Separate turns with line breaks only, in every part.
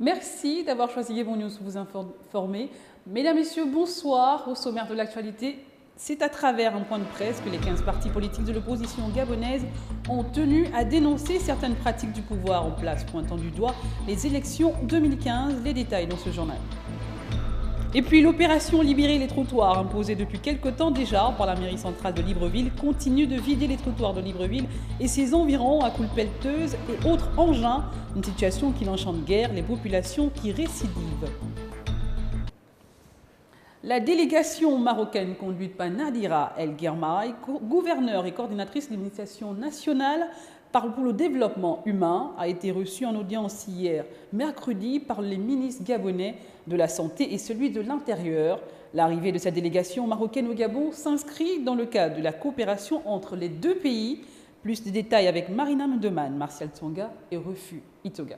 Merci d'avoir choisi Gabon News pour vous informer. Mesdames, Messieurs, bonsoir. Au sommaire de l'actualité, c'est à travers un point de presse que les 15 partis politiques de l'opposition gabonaise ont tenu à dénoncer certaines pratiques du pouvoir en place, pointant du doigt les élections 2015. Les détails dans ce journal. Et puis l'opération Libérer les trottoirs, imposée depuis quelque temps déjà par la mairie centrale de Libreville, continue de vider les trottoirs de Libreville et ses environs à coups de pelleteuse et autres engins, une situation qui n'enchante guère les populations qui récidivent. La délégation marocaine conduite par Nadira El Guermaï, gouverneure et coordinatrice de l'initiation nationale pour le développement humain, a été reçue en audience hier, mercredi, par les ministres gabonais de la Santé et celui de l'Intérieur. L'arrivée de cette délégation marocaine au Gabon s'inscrit dans le cadre de la coopération entre les deux pays. Plus de détails avec Marina Mendeman, Martial Tsonga et Refu Itoga.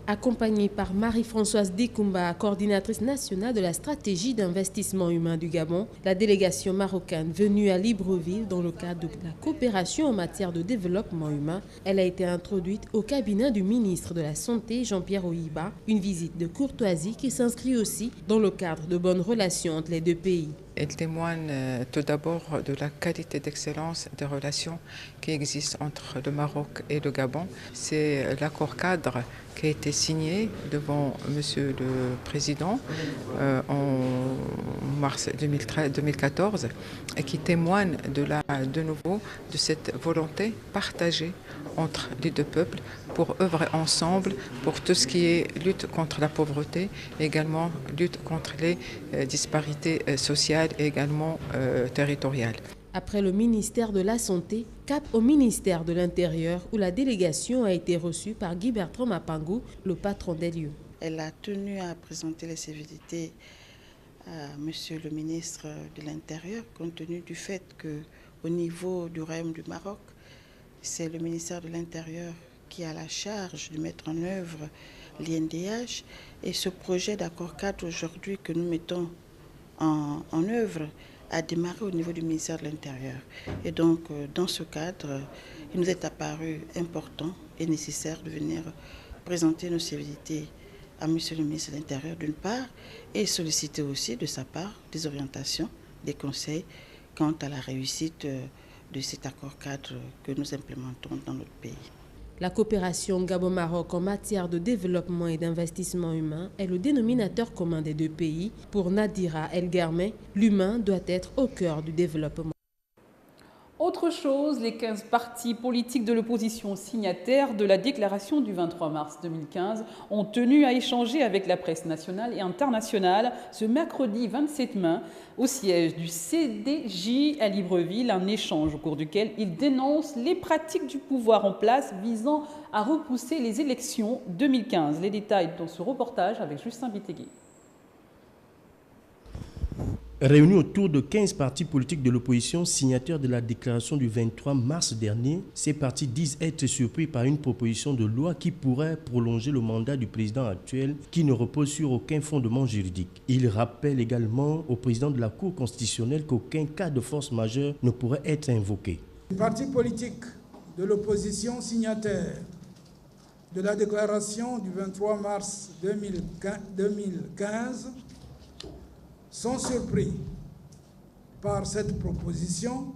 Accompagnée par Marie-Françoise Dekoumba, coordinatrice nationale de la stratégie d'investissement humain du Gabon, la délégation marocaine venue à Libreville dans le cadre de la coopération en matière de développement humain, elle a été introduite au cabinet du ministre de la Santé, Jean-Pierre Oyiba, une visite de courtoisie qui s'inscrit aussi dans le cadre de bonnes relations entre les deux pays.
Elle témoigne tout d'abord de la qualité d'excellence des relations qui existent entre le Maroc et le Gabon. C'est l'accord cadre qui a été signé devant Monsieur le Président en mars 2014 et qui témoigne de nouveau de cette volonté partagée entre les deux peuples pour œuvrer ensemble pour tout ce qui est lutte contre la pauvreté, également lutte contre les disparités sociales et également territoriales.
Après le ministère de la Santé, cap au ministère de l'Intérieur où la délégation a été reçue par Guy Bertrand Mapangou, le patron des lieux.
Elle a tenu à présenter les civilités à Monsieur le ministre de l'Intérieur compte tenu du fait qu'au niveau du Royaume du Maroc, c'est le ministère de l'Intérieur qui a la charge de mettre en œuvre l'INDH et ce projet d'accord cadre aujourd'hui que nous mettons en œuvre a démarré au niveau du ministère de l'Intérieur. Et donc, dans ce cadre, il nous est apparu important et nécessaire de venir présenter nos civilités à Monsieur le ministre de l'Intérieur d'une part et solliciter aussi de sa part des orientations, des conseils quant à la réussite de cet accord cadre que nous implémentons dans notre pays.
La coopération Gabon-Maroc en matière de développement et d'investissement humain est le dénominateur commun des deux pays. Pour Nadira El Guermaï, l'humain doit être au cœur du développement.
Autre chose, les 15 partis politiques de l'opposition signataires de la déclaration du 23 mars 2015 ont tenu à échanger avec la presse nationale et internationale ce mercredi 27 mai au siège du CDJ à Libreville, un échange au cours duquel ils dénoncent les pratiques du pouvoir en place visant à repousser les élections 2015. Les détails dans ce reportage avec Justin Bitegui.
Réunis autour de 15 partis politiques de l'opposition signataires de la déclaration du 23 mars dernier, ces partis disent être surpris par une proposition de loi qui pourrait prolonger le mandat du président actuel qui ne repose sur aucun fondement juridique. Ils rappellent également au président de la Cour constitutionnelle qu'aucun cas de force majeure ne pourrait être invoqué.
Les partis politiques de l'opposition signataires de la déclaration du 23 mars 2015 sont surpris par cette proposition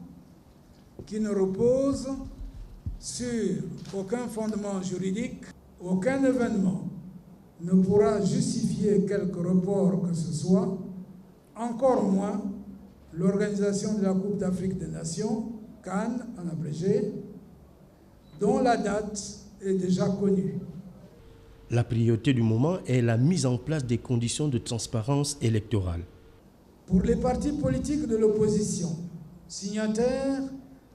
qui ne repose sur aucun fondement juridique. Aucun événement ne pourra justifier quelque report que ce soit, encore moins l'organisation de la Coupe d'Afrique des Nations, CAN en abrégé, dont la date est déjà connue.
La priorité du moment est la mise en place des conditions de transparence électorale.
Pour les partis politiques de l'opposition, signataires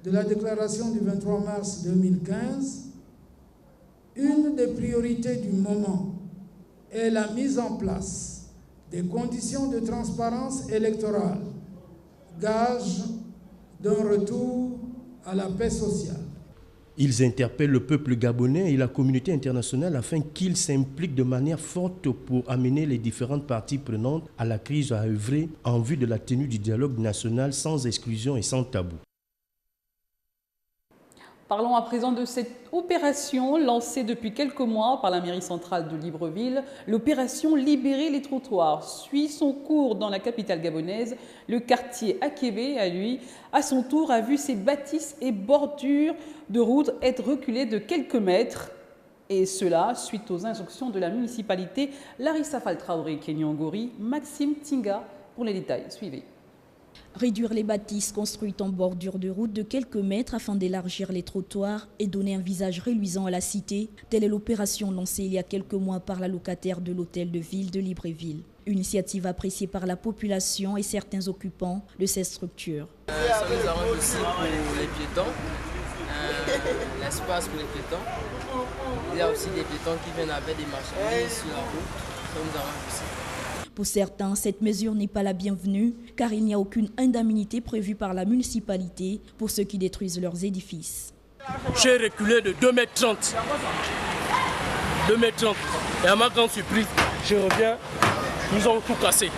de la déclaration du 23 mars 2015, une des priorités du moment est la mise en place des conditions de transparence électorale, gage d'un retour à la paix sociale.
Ils interpellent le peuple gabonais et la communauté internationale afin qu'ils s'impliquent de manière forte pour amener les différentes parties prenantes à la crise à œuvrer en vue de la tenue du dialogue national sans exclusion et sans tabou.
Parlons à présent de cette opération lancée depuis quelques mois par la mairie centrale de Libreville. L'opération Libérer les trottoirs suit son cours dans la capitale gabonaise. Le quartier Akébé, à son tour, a vu ses bâtisses et bordures de route être reculées de quelques mètres. Et cela suite aux injonctions de la municipalité. Larissa Faltraoré, Kenyangori, Maxime Tinga pour les détails. Suivez.
Réduire les bâtisses construites en bordure de route de quelques mètres afin d'élargir les trottoirs et donner un visage reluisant à la cité, telle est l'opération lancée il y a quelques mois par la locataire de l'hôtel de ville de Libreville. Initiative appréciée par la population et certains occupants de ces structures.
Ça nous arrange aussi pour les piétons, l'espace pour les piétons. Il y a aussi des piétons qui viennent avec des marchandises sur la route, ça nous arrange aussi.
Pour certains, cette mesure n'est pas la bienvenue car il n'y a aucune indemnité prévue par la municipalité pour ceux qui détruisent leurs édifices.
J'ai reculé de 2,30 m. 2,30 m. Et à ma grande surprise, je reviens, nous avons tout cassé.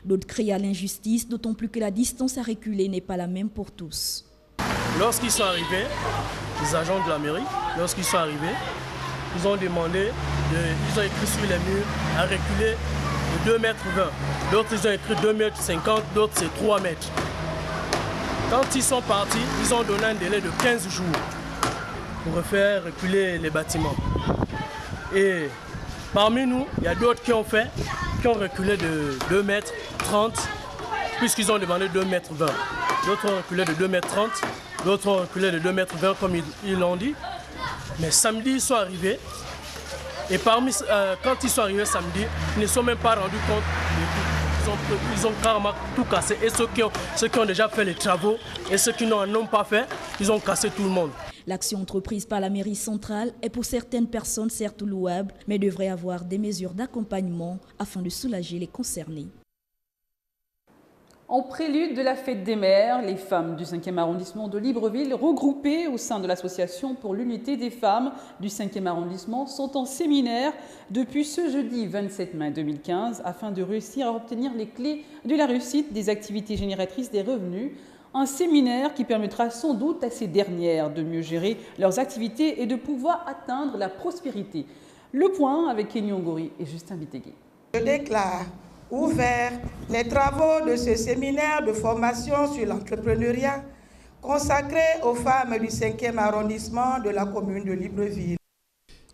D'autres crient à l'injustice, d'autant plus que la distance à reculer n'est pas la même pour tous.
Lorsqu'ils sont arrivés, les agents de la mairie, lorsqu'ils sont arrivés, ils ont demandé, ils ont écrit sur les murs à reculer de 2,20 m. D'autres ils ont écrit 2,50 m, d'autres c'est 3 mètres. Quand ils sont partis, ils ont donné un délai de 15 jours pour refaire reculer les bâtiments. Et parmi nous, il y a d'autres qui ont reculé de 2,30 m, puisqu'ils ont demandé 2,20 m. D'autres ont reculé de 2,30 m, d'autres ont reculé de 2,20 m comme ils l'ont dit. Mais samedi, ils sont arrivés. Et quand ils sont arrivés samedi, ils ne sont même pas rendus compte de tout. Ils ont carrément tout cassé. Et ceux qui ont déjà fait les travaux et ceux qui n'en ont pas fait, ils ont cassé tout le monde.
L'action entreprise par la mairie centrale est pour certaines personnes certes louable, mais devrait avoir des mesures d'accompagnement afin de soulager les concernés.
En prélude de la fête des mères, les femmes du 5e arrondissement de Libreville, regroupées au sein de l'association pour l'unité des femmes du 5e arrondissement, sont en séminaire depuis ce jeudi 27 mai 2015 afin de réussir à obtenir les clés de la réussite des activités génératrices des revenus. Un séminaire qui permettra sans doute à ces dernières de mieux gérer leurs activités et de pouvoir atteindre la prospérité. Le point avec Kenyangori et Justin Bitegui.
Je déclare ouvert les travaux de ce séminaire de formation sur l'entrepreneuriat consacré aux femmes du 5e arrondissement de la commune de Libreville.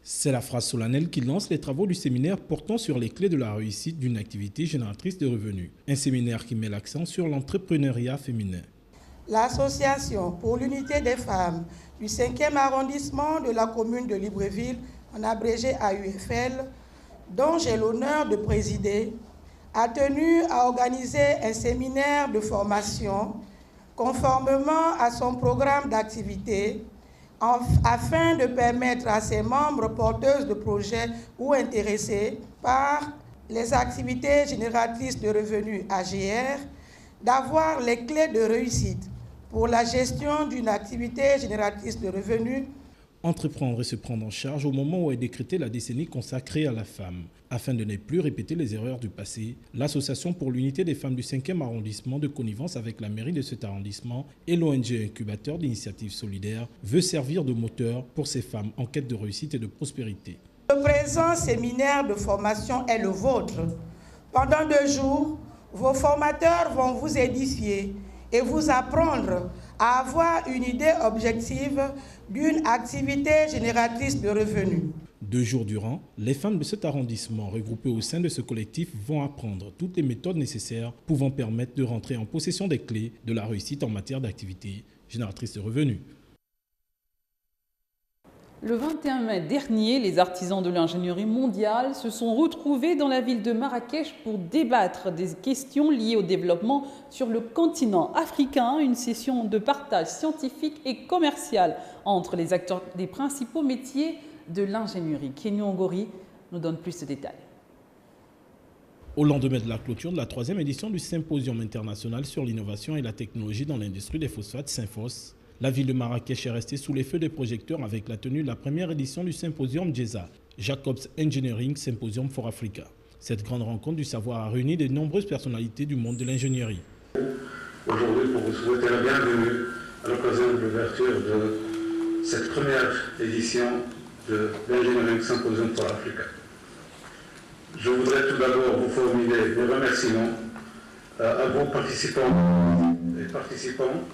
C'est la phrase solennelle qui lance les travaux du séminaire portant sur les clés de la réussite d'une activité génératrice de revenus. Un séminaire qui met l'accent sur l'entrepreneuriat féminin.
L'association pour l'unité des femmes du 5e arrondissement de la commune de Libreville, en abrégé AUFL, dont j'ai l'honneur de présider, a tenu à organiser un séminaire de formation conformément à son programme d'activité afin de permettre à ses membres porteuses de projets ou intéressés par les activités génératrices de revenus AGR d'avoir les clés de réussite pour la gestion d'une activité génératrice de revenus.
Entreprendre et se prendre en charge au moment où est décrétée la décennie consacrée à la femme. Afin de ne plus répéter les erreurs du passé, l'Association pour l'unité des femmes du 5e arrondissement, de connivence avec la mairie de cet arrondissement et l'ONG Incubateur d'initiatives solidaires, veut servir de moteur pour ces femmes en quête de réussite et de prospérité.
Le présent séminaire de formation est le vôtre. Pendant 2 jours, vos formateurs vont vous édifier et vous apprendre à avoir une idée objective d'une activité génératrice de revenus.
2 jours durant, les femmes de cet arrondissement regroupées au sein de ce collectif vont apprendre toutes les méthodes nécessaires pouvant permettre de rentrer en possession des clés de la réussite en matière d'activité génératrice de revenus.
Le 21 mai dernier, les artisans de l'ingénierie mondiale se sont retrouvés dans la ville de Marrakech pour débattre des questions liées au développement sur le continent africain, une session de partage scientifique et commercial entre les acteurs des principaux métiers de l'ingénierie. Kenyangori nous donne plus de détails.
Au lendemain de la clôture de la 3e édition du Symposium international sur l'innovation et la technologie dans l'industrie des phosphates Synphos, la ville de Marrakech est restée sous les feux des projecteurs avec la tenue de la première édition du Symposium JESA, Jacobs Engineering Symposium for Africa. Cette grande rencontre du savoir a réuni de nombreuses personnalités du monde de l'ingénierie.
Aujourd'hui, pour vous souhaiter la bienvenue à l'occasion de l'ouverture de cette première édition de l'Engineering Symposium for Africa. Je voudrais tout d'abord vous formuler des remerciements à vos participants et participants.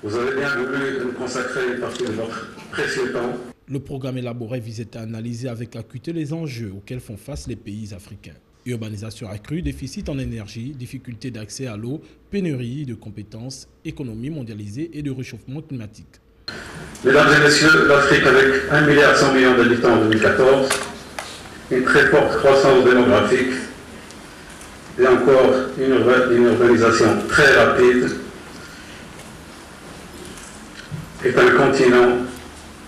Vous avez bien voulu nous consacrer une partie de votre précieux temps.
Le programme élaboré visait à analyser avec acuité les enjeux auxquels font face les pays africains. Urbanisation accrue, déficit en énergie, difficulté d'accès à l'eau, pénurie de compétences, économie mondialisée et de réchauffement climatique.
Mesdames et messieurs, l'Afrique avec 1,1 milliard d'habitants en 2014, une très forte croissance démographique et encore une urbanisation très rapide, est un continent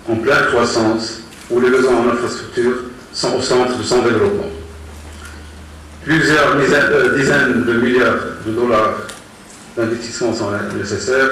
en pleine croissance où les besoins en infrastructure sont au centre de son développement. Plusieurs dizaines de milliards de dollars d'investissements sont nécessaires.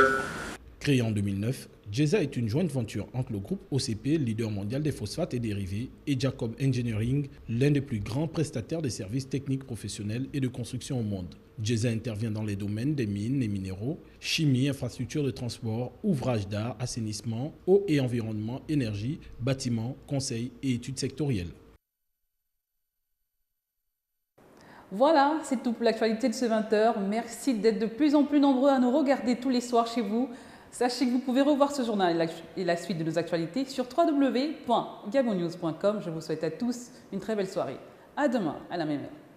Créé en 2009, GESA est une jointe venture entre le groupe OCP, leader mondial des phosphates et dérivés, et Jacob Engineering, l'un des plus grands prestataires de services techniques professionnels et de construction au monde. GESA intervient dans les domaines des mines et minéraux, chimie, infrastructures de transport, ouvrages d'art, assainissement, eau et environnement, énergie, bâtiments, conseils et études sectorielles.
Voilà, c'est tout pour l'actualité de ce 20h. Merci d'être de plus en plus nombreux à nous regarder tous les soirs chez vous. Sachez que vous pouvez revoir ce journal et la suite de nos actualités sur www.gabonnews.com. Je vous souhaite à tous une très belle soirée. À demain, à la même heure.